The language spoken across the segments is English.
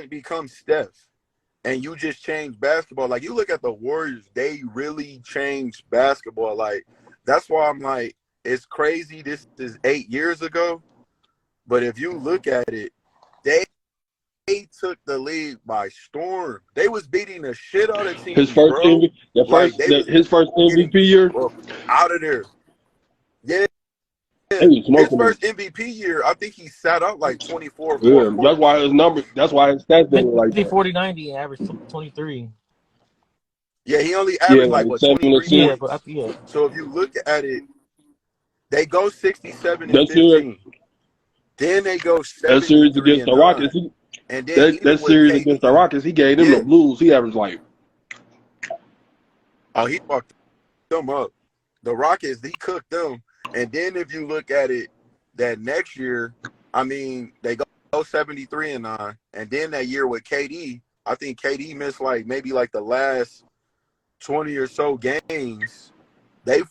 become Steph and you just change basketball, like you look at the Warriors, they really changed basketball. Like that's why I'm like, it's crazy. This is 8 years ago, but if you look at it, they took the league by storm. They was beating the shit out of His teams, first bro. Like they was his first getting MVP year, out of there. Yeah. they was His smoking them. first MVP year, I think he sat out like 24, Yeah, 44. that's why his numbers. That's why his stats didn't like that. 40-90, average 23. Yeah, he only Yeah, averaged like like what 7 23 assists. Yeah, points. but yeah. So if you look at it, they go 67 and That series, 15. Then they go that series 73 against and the 9. Rockets, And then that even with series against the KD, Rockets, he gave them the blues. He averaged like, he fucked them up. The Rockets, he cooked them. And then if you look at it, that next year, I mean, they go 73 and 9. And then that year with KD, I think KD missed like maybe like the last 20 or so games. They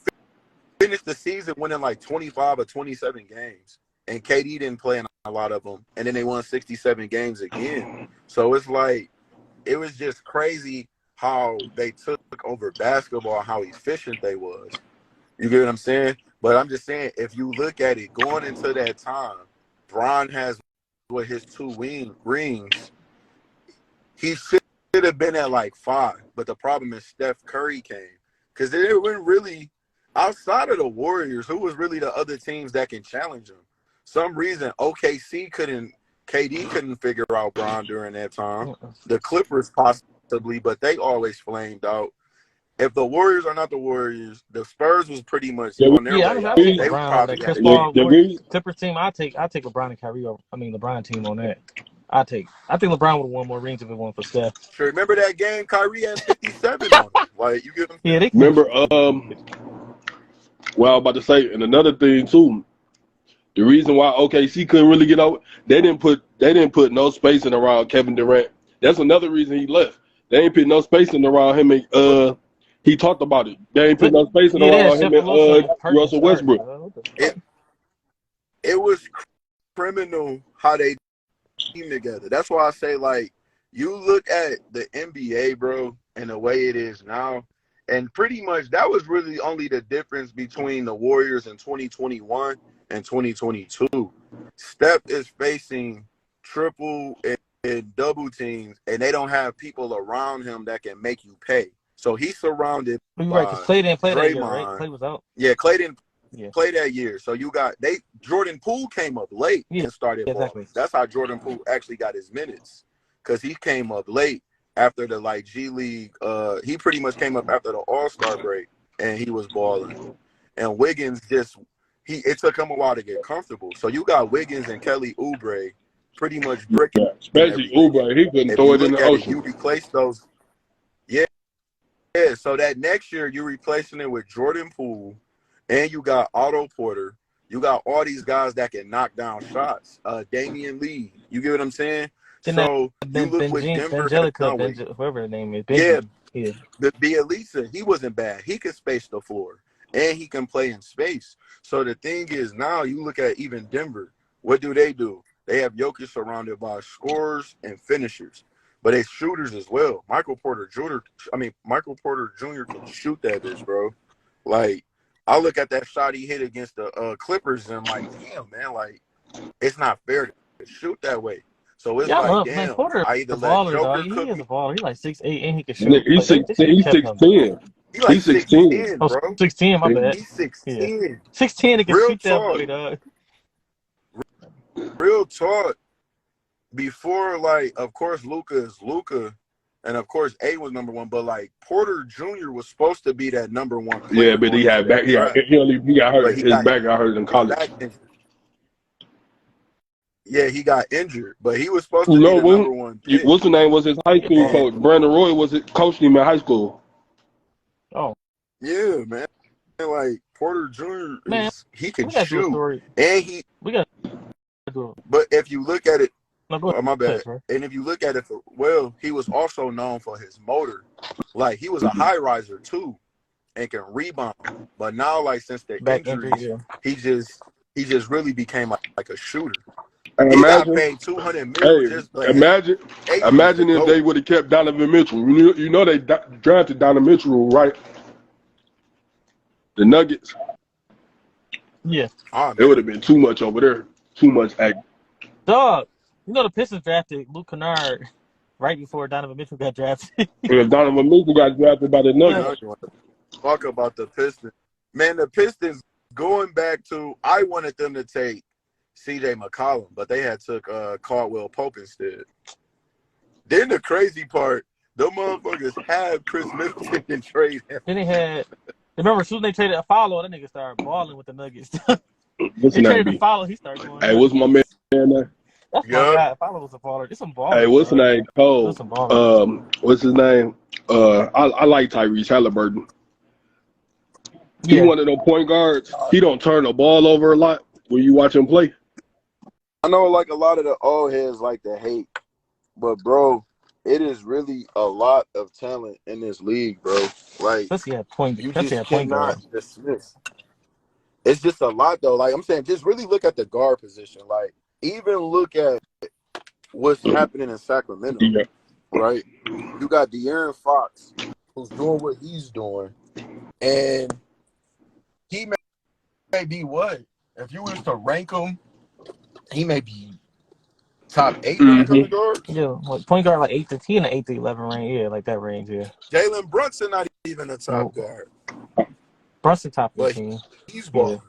finished the season winning like 25 or 27 games. And KD didn't play in a lot of them. And then they won 67 games again. So it's like, it was just crazy how they took over basketball, how efficient they was. You get what I'm saying? But I'm just saying, if you look at it, going into that time, Bron has with his 2 rings. He should have been at like 5. But the problem is Steph Curry came. Because they weren't really, outside of the Warriors, who was really the other teams that can challenge him? Some reason KD couldn't figure out Bron during that time. The Clippers possibly, but they always flamed out. If the Warriors are not the Warriors, the Spurs was pretty much on their way out. They LeBron, that probably Chris had Paul Clippers team. I take LeBron and Kyrie over. I mean LeBron team on that. I think LeBron would have won more rings if it wasn't for Steph. Sure, remember that game? Kyrie had 57 on him. Like you get them. Yeah, they remember. Well, I was about to say, and another thing too. The reason why OKC couldn't really get out, they didn't put no spacing around Kevin Durant. That's another reason he left. They ain't put no spacing around him and he talked about it. They ain't put no spacing around him and Russell Westbrook. It was criminal how they team together. That's why I say, like, you look at the NBA, bro, and the way it is now, and pretty much that was really only the difference between the Warriors in 2021 and 2022. Steph is facing triple and double teams, and they don't have people around him that can make you pay. So he's surrounded by Clay didn't play Draymond. that year, right? Clay was out. Yeah, Clay didn't play that year. So you got Jordan Poole came up late and started balling. That's how Jordan Poole actually got his minutes, because he came up late after the G League. He pretty much came up after the All-Star break, and he was balling. And Wiggins it took him a while to get comfortable. So you got Wiggins and Kelly Oubre pretty much bricking. Yeah, especially Oubre, he couldn't throw it in the ocean. You replace those. Yeah. So that next year you're replacing it with Jordan Poole, and you got Otto Porter. You got all these guys that can knock down shots. Damian Lee. You get what I'm saying? So you look with Denver. Whoever the name is. Yeah. But Bielitsa, he wasn't bad. He could space the floor, and he can play in space. So the thing is, now you look at even Denver. What do? They have Jokic surrounded by scorers and finishers, but it's shooters as well. Michael Porter Jr. can shoot that bitch, bro. Like, I look at that shot he hit against the Clippers, and I'm like, damn, man, like, it's not fair to shoot that way. So it's damn, Porter, I either let baller, Joker he cook is me. a baller. He like 6'8" and he can shoot. He's 6'10". He like 6'10", bro. 6'10", my bad. He's 6'10". Yeah. 6'10" and can shoot that boy, dog. Real talk. Before, of course, Luka is Luka, and of course, A was number one, but Porter Jr. was supposed to be that number one player. Yeah, but he had back. He got hurt. His back got hurt in college. Yeah, he got injured, but he was supposed to be the number one pick. What's the name? Was his high school coach? Brandon Roy coached him in high school. Oh, yeah, man. Porter Jr. He can shoot, and we got. But if you look at it, my bad. Right. And if you look at it, he was also known for his motor. He was a high riser too, and can rebound. But now, since the injuries, he just really became like a shooter. And He got imagine, paid 200 mil hey, just like imagine, AD the imagine if they GOAT. would have kept Donovan Mitchell. You know they drafted Donovan Mitchell, right? The Nuggets. Yeah. Oh It would man. have been too much over there. Too much act. Dog. You know the Pistons drafted Luke Kennard right before Donovan Mitchell got drafted. If Donovan Mitchell got drafted by the Yeah. Now Nuggets, you want to talk about the Pistons. Man, the Pistons going back to I wanted them to take CJ McCollum, but they had took Caldwell Pope instead. Then the crazy part, the motherfuckers have Chris Middleton and trade him. Then they had. Remember, as soon as they traded a follow, that nigga started balling with the Nuggets. what's They the name traded a be? follow, he started going Hey, nuts. what's my man there? That's my Yup. guy. Follow was a baller. There's some Hey, ballers, what's the bro. name? There's Cole. some ballers. What's his name? I like Tyrese Halliburton. He Yeah. one of those point guards. He don't turn the ball over a lot when you watch him play. I know like a lot of the old heads like to hate, but bro, it is really a lot of talent in this league, bro. Like Especially at point. you Especially just at point cannot guard. dismiss. It's just a lot though. Like I'm saying, just really look at the guard position. Like even look at what's happening in Sacramento, Yeah. right? You got De'Aaron Fox, who's doing what he's doing, and he may be what? If you was to rank him, he may be top 8 when it comes to Mm-hmm. guards. Yeah, like point guard like 8 to he in the 8 to 11 range. Yeah, like that range. Yeah. Jalen Brunson not even a top Nope. guard, Brunson top but 15. he's balling.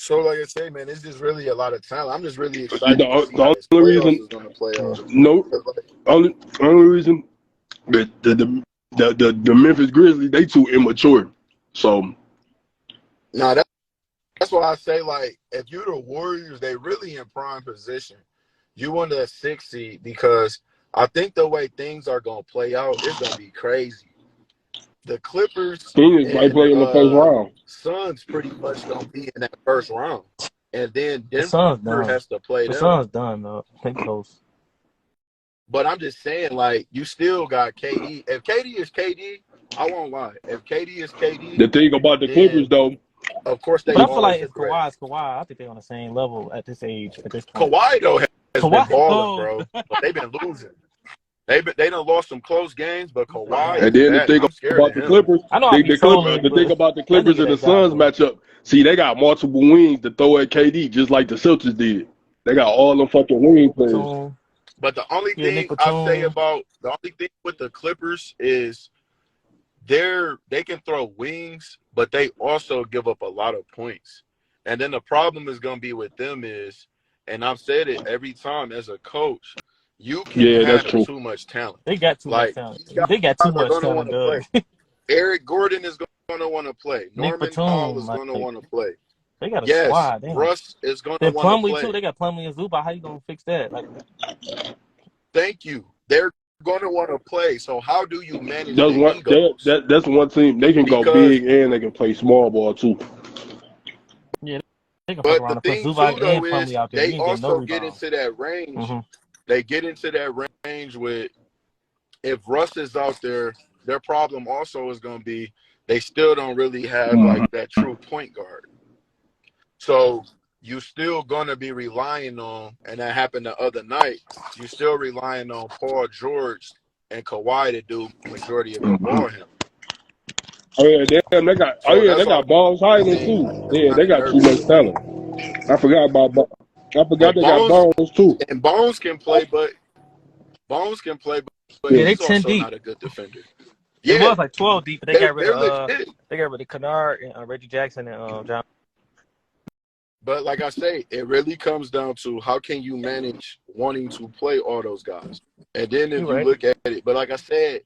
So like I say, man, it's just really a lot of talent. I'm just really excited to see how this playoffs is going to play out. No, only reason that the Memphis Grizzlies, they too immature. So Now that's why I say, like, if you're the Warriors, they really in prime position. You want a 6 seed because I think the way things are going to play out, it's going to be crazy. The Clippers Phoenix might play in the first round. Suns pretty much going to be in that first round. And then The Suns Denver done. has to play The them. Suns done though. They close. But I'm just saying, like, you still got KD. If KD is KD, I won't lie. If KD is KD, The thing about the then, Clippers, though, of course they But I feel always like if regret. Kawhi's Kawhi, I think they're on the same level at this age, at this point. Kawhi though has Kawhi been balling, cold. bro. But they've been losing. They done lost some close games, but Kawhi and is then the bad. thing I'm scared about of the him. Clippers, I know I be trolling, the thing about the that Clippers nigga and the that guy, Suns bro. matchup, see, they got multiple wings to throw at KD, just like the Celtics did. They got all them fucking wing players. Batum. But the only Yeah, thing Nick I say Batum. about the only thing with the Clippers is they can throw wings, but they also give up a lot of points. And then the problem is going to be with them is, and I've said it every time as a coach, you can Yeah, that's have true. too much talent. They got too much Like talent. these guys They got too are much going to want talent, to Doug. play. Eric Gordon is going to want to play. Nick Norman Powell Batum, is like going to want to play. they got a Yes, squad. Damn. Russ is going to Then want to Plumlee play. too. They got Plumlee and Zubac. How you gonna fix that? Like, Thank you. They're going to want to play. So how do you manage That's the one. egos? That's one team. They can go Because big and they can play small ball too. yeah, they can fuck but around the and put thing Zubac too though and Plumlee is out there. they You ain't getting no also get rebounds. into that range. Mm-hmm. They get into that range with if Russ is out there, their problem also is going to be they still don't really have like that true point guard. So you still going to be relying on, and that happened the other night, you still relying on Paul George and Kawhi to do majority of your ball handling. Oh yeah, damn, they got. So Oh yeah, that's they all got Bones Highland thing too. that's Yeah, kind they of got too nervous. much talent. I forgot about. I forgot And they got Bones too. Bones can play, but Yeah, they he's 10 also deep. not a good defender. It Yeah, was like 12 deep, but they got rid they're of legit. Kennard and Reggie Jackson and John. But like I say, it really comes down to how can you manage wanting to play all those guys. And then if you look at it, but like I said,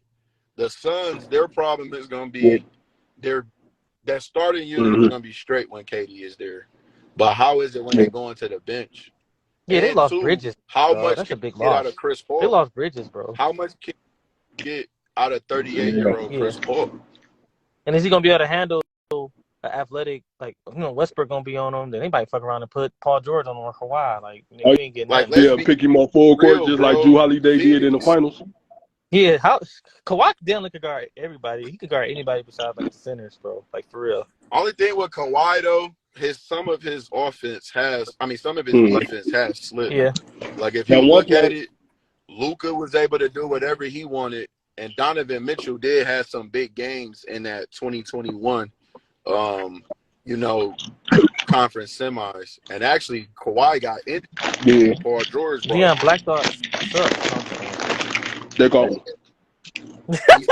the Suns, their problem is going to be that starting unit is going to be straight when KD is there. But how is it when they go into the bench? Yeah, and they lost two, Bridges. how much That's can a big you get out loss. of Chris Paul? They lost Bridges, bro. How much can you get out of 38-year-old Chris Paul? And is he going to be able to handle an athletic, like, Westbrook going to be on him? Then anybody fuck around and put Paul George on him for a while. Like, you ain't getting Like, nothing. Yeah, pick him up full court just like Drew Holiday did in the finals. Yeah, how Kawhi definitely could guard everybody. He could guard anybody besides like the centers, bro. Like for real. Only thing with Kawhi though, some of his Hmm. defense has slipped. Yeah. Like if Now you one look at thing, it, Luka was able to do whatever he wanted, and Donovan Mitchell did have some big games in that 2021, you know, conference semis. And actually, Kawhi got injured. yeah, Paul George brought Dion him. Black Thought sucks. No, I'm just playing. they go. He